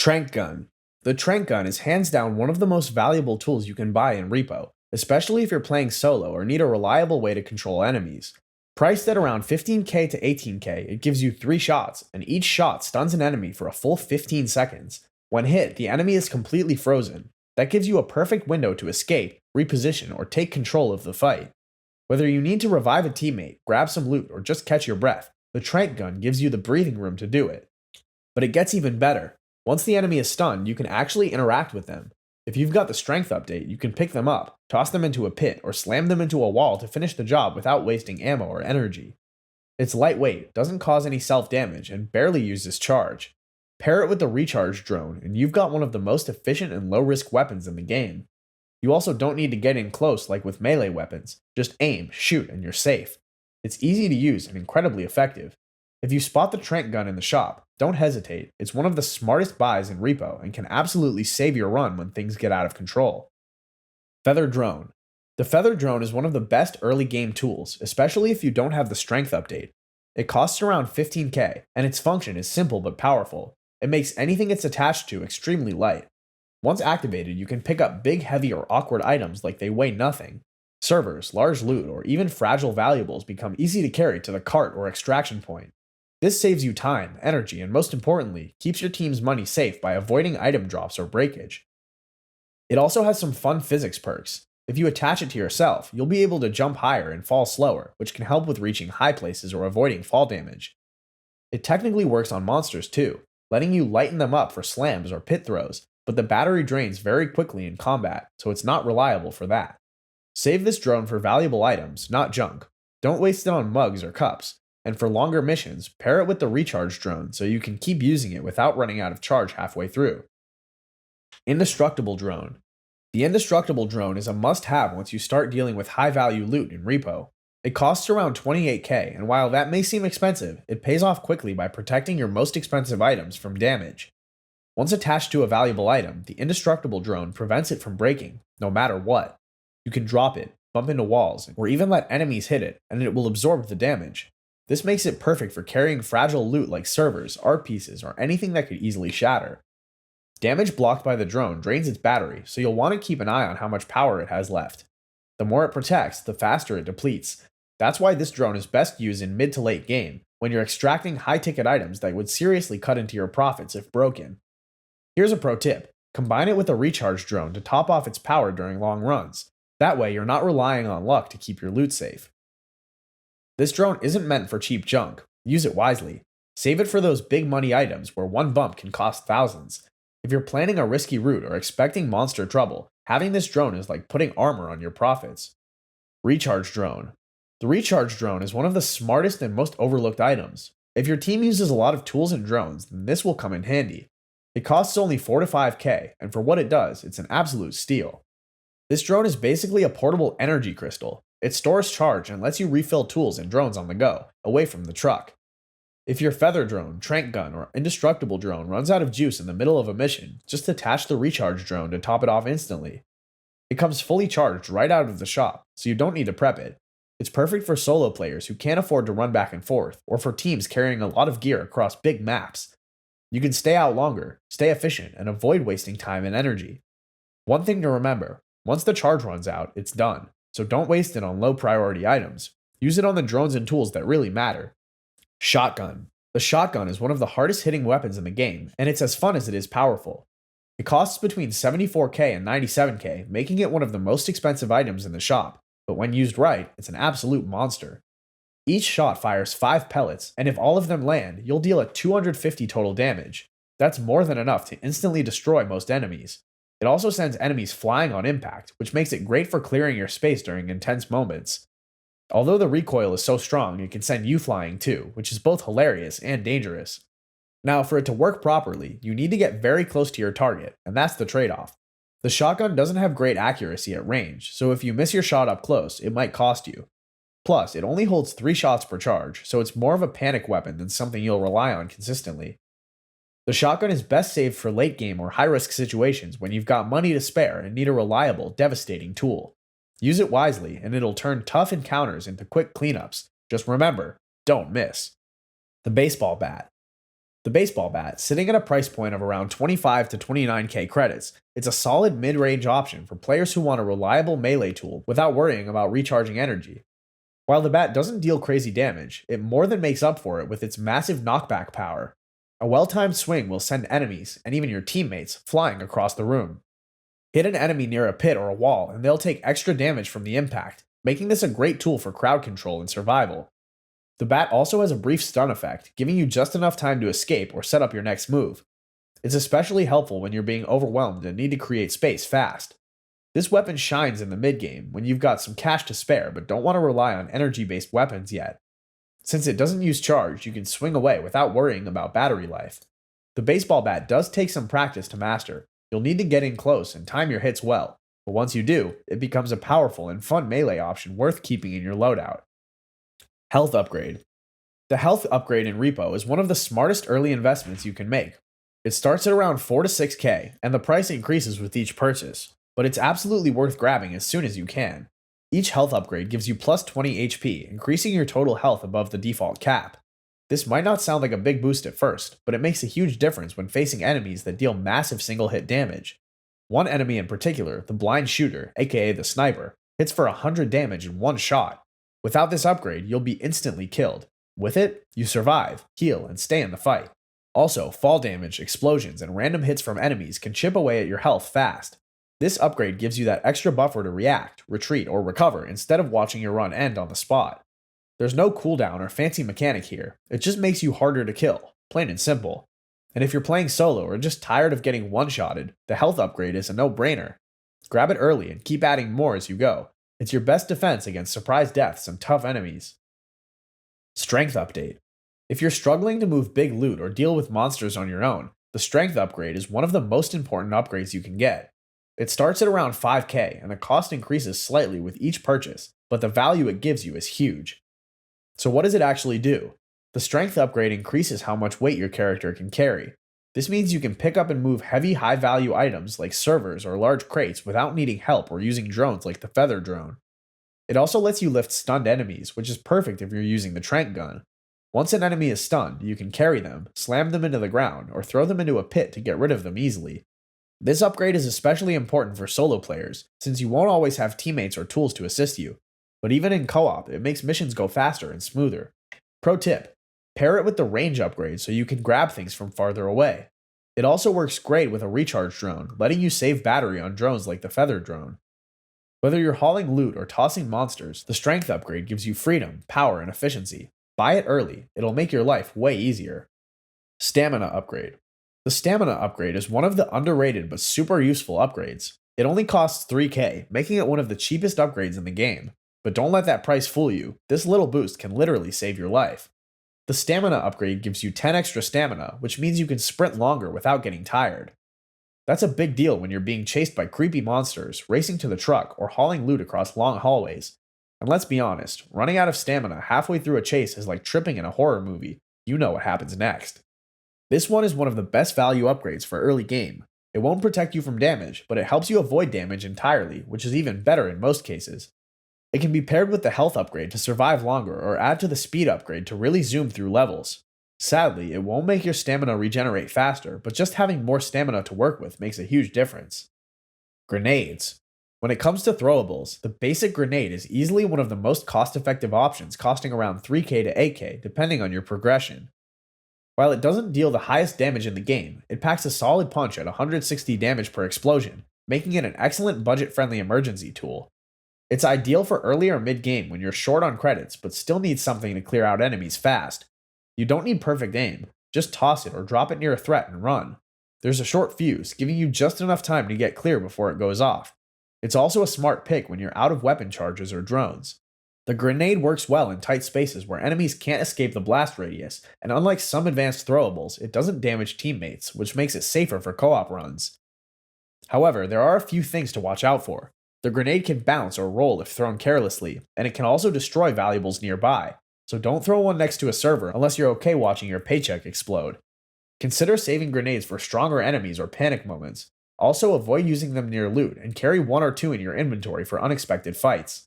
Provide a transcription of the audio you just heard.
Trank Gun. The Trank Gun is hands down one of the most valuable tools you can buy in Repo, especially if you're playing solo or need a reliable way to control enemies. Priced at around 15k to 18k, it gives you 3 shots, and each shot stuns an enemy for a full 15 seconds. When hit, the enemy is completely frozen. That gives you a perfect window to escape, reposition, or take control of the fight. Whether you need to revive a teammate, grab some loot, or just catch your breath, the Trank Gun gives you the breathing room to do it. But it gets even better. Once the enemy is stunned, you can actually interact with them. If you've got the strength update, you can pick them up, toss them into a pit, or slam them into a wall to finish the job without wasting ammo or energy. It's lightweight, doesn't cause any self-damage, and barely uses charge. Pair it with the recharge drone, and you've got one of the most efficient and low-risk weapons in the game. You also don't need to get in close like with melee weapons. Just aim, shoot, and you're safe. It's easy to use and incredibly effective. If you spot the Trank Gun in the shop, don't hesitate. It's one of the smartest buys in Repo and can absolutely save your run when things get out of control. Feather Drone. The Feather Drone is one of the best early game tools, especially if you don't have the strength update. It costs around 15k, and its function is simple but powerful. It makes anything it's attached to extremely light. Once activated, you can pick up big, heavy, or awkward items like they weigh nothing. Servers, large loot, or even fragile valuables become easy to carry to the cart or extraction point. This saves you time, energy, and most importantly, keeps your team's money safe by avoiding item drops or breakage. It also has some fun physics perks. If you attach it to yourself, you'll be able to jump higher and fall slower, which can help with reaching high places or avoiding fall damage. It technically works on monsters too, letting you lighten them up for slams or pit throws, but the battery drains very quickly in combat, so it's not reliable for that. Save this drone for valuable items, not junk. Don't waste it on mugs or cups. And for longer missions, pair it with the recharge drone so you can keep using it without running out of charge halfway through. Indestructible Drone. The Indestructible Drone is a must-have once you start dealing with high-value loot in Repo. It costs around 28k, and while that may seem expensive, it pays off quickly by protecting your most expensive items from damage. Once attached to a valuable item, the Indestructible Drone prevents it from breaking, no matter what. You can drop it, bump into walls, or even let enemies hit it, and it will absorb the damage. This makes it perfect for carrying fragile loot like servers, art pieces, or anything that could easily shatter. Damage blocked by the drone drains its battery, so you'll want to keep an eye on how much power it has left. The more it protects, the faster it depletes. That's why this drone is best used in mid to late game, when you're extracting high-ticket items that would seriously cut into your profits if broken. Here's a pro tip. Combine it with a recharge drone to top off its power during long runs. That way, you're not relying on luck to keep your loot safe. This drone isn't meant for cheap junk. Use it wisely. Save it for those big money items where one bump can cost thousands. If you're planning a risky route or expecting monster trouble, having this drone is like putting armor on your profits. Recharge Drone. The Recharge Drone is one of the smartest and most overlooked items. If your team uses a lot of tools and drones, then this will come in handy. It costs only 4 to 5k, and for what it does, it's an absolute steal. This drone is basically a portable energy crystal. It stores charge and lets you refill tools and drones on the go, away from the truck. If your Feather Drone, Trank Gun, or Indestructible Drone runs out of juice in the middle of a mission, just attach the Recharge Drone to top it off instantly. It comes fully charged right out of the shop, so you don't need to prep it. It's perfect for solo players who can't afford to run back and forth, or for teams carrying a lot of gear across big maps. You can stay out longer, stay efficient, and avoid wasting time and energy. One thing to remember, once the charge runs out, it's done. So don't waste it on low priority items. Use it on the drones and tools that really matter. Shotgun. The shotgun is one of the hardest hitting weapons in the game, and it's as fun as it is powerful. It costs between 74k and 97k, making it one of the most expensive items in the shop, but when used right, it's an absolute monster. Each shot fires 5 pellets, and if all of them land, you'll deal a 250 total damage. That's more than enough to instantly destroy most enemies. It also sends enemies flying on impact, which makes it great for clearing your space during intense moments. Although the recoil is so strong, it can send you flying too, which is both hilarious and dangerous. Now, for it to work properly, you need to get very close to your target, and that's the trade-off. The shotgun doesn't have great accuracy at range, so if you miss your shot up close, it might cost you. Plus, it only holds 3 shots per charge, so it's more of a panic weapon than something you'll rely on consistently. The shotgun is best saved for late game or high-risk situations when you've got money to spare and need a reliable, devastating tool. Use it wisely, and it'll turn tough encounters into quick cleanups. Just remember, don't miss. The baseball bat. The baseball bat, sitting at a price point of around 25 to 29k credits, it's a solid mid-range option for players who want a reliable melee tool without worrying about recharging energy. While the bat doesn't deal crazy damage, it more than makes up for it with its massive knockback power. A well-timed swing will send enemies, and even your teammates, flying across the room. Hit an enemy near a pit or a wall, and they'll take extra damage from the impact, making this a great tool for crowd control and survival. The bat also has a brief stun effect, giving you just enough time to escape or set up your next move. It's especially helpful when you're being overwhelmed and need to create space fast. This weapon shines in the mid-game when you've got some cash to spare but don't want to rely on energy-based weapons yet. Since it doesn't use charge, you can swing away without worrying about battery life. The baseball bat does take some practice to master. You'll need to get in close and time your hits well, but once you do, it becomes a powerful and fun melee option worth keeping in your loadout. Health upgrade. The health upgrade in R.E.P.O is one of the smartest early investments you can make. It starts at around 4 to 6k, and the price increases with each purchase, but it's absolutely worth grabbing as soon as you can. Each health upgrade gives you plus 20 HP, increasing your total health above the default cap. This might not sound like a big boost at first, but it makes a huge difference when facing enemies that deal massive single-hit damage. One enemy in particular, the blind shooter, aka the sniper, hits for 100 damage in one shot. Without this upgrade, you'll be instantly killed. With it, you survive, heal, and stay in the fight. Also, fall damage, explosions, and random hits from enemies can chip away at your health fast. This upgrade gives you that extra buffer to react, retreat, or recover instead of watching your run end on the spot. There's no cooldown or fancy mechanic here, it just makes you harder to kill, plain and simple. And if you're playing solo or just tired of getting one-shotted, the health upgrade is a no-brainer. Grab it early and keep adding more as you go. It's your best defense against surprise deaths and tough enemies. Strength update. If you're struggling to move big loot or deal with monsters on your own, the strength upgrade is one of the most important upgrades you can get. It starts at around 5k, and the cost increases slightly with each purchase, but the value it gives you is huge. So what does it actually do? The strength upgrade increases how much weight your character can carry. This means you can pick up and move heavy, high-value items like servers or large crates without needing help or using drones like the feather drone. It also lets you lift stunned enemies, which is perfect if you're using the trank gun. Once an enemy is stunned, you can carry them, slam them into the ground, or throw them into a pit to get rid of them easily. This upgrade is especially important for solo players, since you won't always have teammates or tools to assist you. But even in co-op, it makes missions go faster and smoother. Pro tip: pair it with the range upgrade so you can grab things from farther away. It also works great with a recharge drone, letting you save battery on drones like the feather drone. Whether you're hauling loot or tossing monsters, the strength upgrade gives you freedom, power, and efficiency. Buy it early, it'll make your life way easier. Stamina upgrade. The stamina upgrade is one of the underrated but super useful upgrades. It only costs 3k, making it one of the cheapest upgrades in the game. But don't let that price fool you, this little boost can literally save your life. The stamina upgrade gives you 10 extra stamina, which means you can sprint longer without getting tired. That's a big deal when you're being chased by creepy monsters, racing to the truck, or hauling loot across long hallways. And let's be honest, running out of stamina halfway through a chase is like tripping in a horror movie. You know what happens next. This one is one of the best value upgrades for early game. It won't protect you from damage, but it helps you avoid damage entirely, which is even better in most cases. It can be paired with the health upgrade to survive longer or add to the speed upgrade to really zoom through levels. Sadly, it won't make your stamina regenerate faster, but just having more stamina to work with makes a huge difference. Grenades. When it comes to throwables, the basic grenade is easily one of the most cost-effective options, costing around 3k to 8k depending on your progression. While it doesn't deal the highest damage in the game, it packs a solid punch at 160 damage per explosion, making it an excellent budget-friendly emergency tool. It's ideal for early or mid-game when you're short on credits but still need something to clear out enemies fast. You don't need perfect aim, just toss it or drop it near a threat and run. There's a short fuse, giving you just enough time to get clear before it goes off. It's also a smart pick when you're out of weapon charges or drones. The grenade works well in tight spaces where enemies can't escape the blast radius, and unlike some advanced throwables, it doesn't damage teammates, which makes it safer for co-op runs. However, there are a few things to watch out for. The grenade can bounce or roll if thrown carelessly, and it can also destroy valuables nearby, so don't throw one next to a server unless you're okay watching your paycheck explode. Consider saving grenades for stronger enemies or panic moments. Also, avoid using them near loot and carry one or two in your inventory for unexpected fights.